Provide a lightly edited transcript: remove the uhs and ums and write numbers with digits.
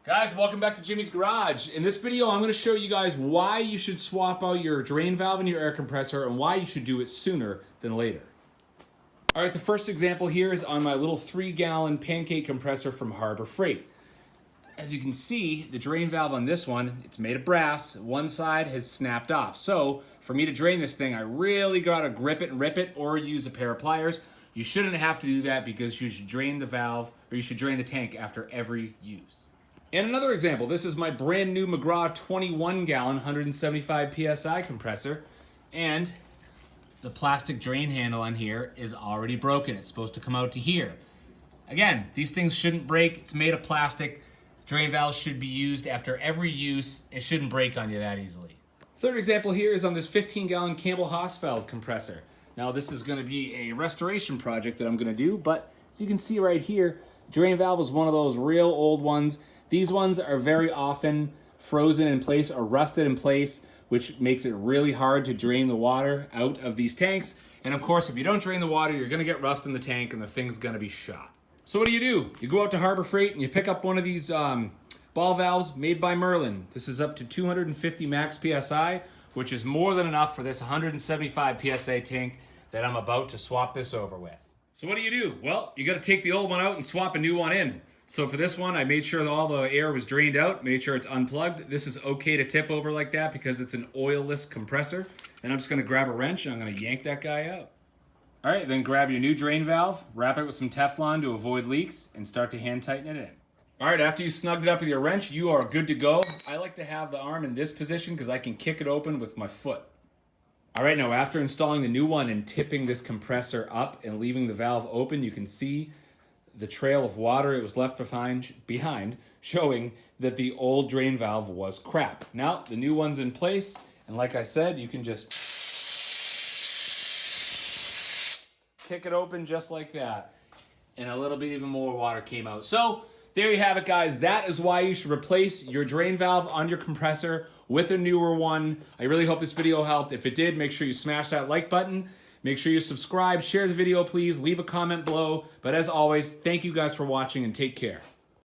Guys, welcome back to Jimmy's Garage. In this video, I'm going to show you guys why you should swap out your drain valve in your air compressor and why you should do it sooner than later. All right, the first example here is on my little 3-gallon Pancake compressor from Harbor Freight. As you can see, the drain valve on this one, it's made of brass. One side has snapped off. So for me to drain this thing, I really got to grip it and rip it or use a pair of pliers. You shouldn't have to do that because you should drain the valve or you should drain the tank after every use. And another example, this is my brand new mcgraw 21-gallon 175 PSI compressor, and the plastic drain handle on here is already broken. It's supposed to come out to here. Again, these things shouldn't break. It's made of plastic. Drain valves should be used after every use. It shouldn't break on you that easily. Third example here is on this 15-gallon Campbell valve compressor. Now this is going to be a restoration project that I'm going to do, but as you can see right here, the drain valve is one of those real old ones. These ones are very often frozen in place or rusted in place, which makes it really hard to drain the water out of these tanks. And of course, if you don't drain the water, you're gonna get rust in the tank and the thing's gonna be shot. So what do? You go out to Harbor Freight and you pick up one of these ball valves made by Merlin. This is up to 250 max PSI, which is more than enough for this 175 PSA tank that I'm about to swap this over with. So what do? Well, you gotta take the old one out and swap a new one in. So for this one, I made sure that all the air was drained out, made sure it's unplugged. This is okay to tip over like that because it's an oilless compressor. And I'm just gonna grab a wrench and I'm gonna yank that guy out. All right, then grab your new drain valve, wrap it with some Teflon to avoid leaks, and start to hand tighten it in. All right, after you snugged it up with your wrench, you are good to go. I like to have the arm in this position because I can kick it open with my foot. All right, now after installing the new one and tipping this compressor up and leaving the valve open, you can see the trail of water it was left behind, showing that the old drain valve was crap. Now, the new one's in place, and like I said, you can just kick it open just like that, and a little bit even more water came out. So, there you have it, guys. That is why you should replace your drain valve on your compressor with a newer one. I really hope this video helped. If it did, make sure you smash that like button. Make sure you subscribe, share the video, please. Leave a comment below. But as always, thank you guys for watching and take care.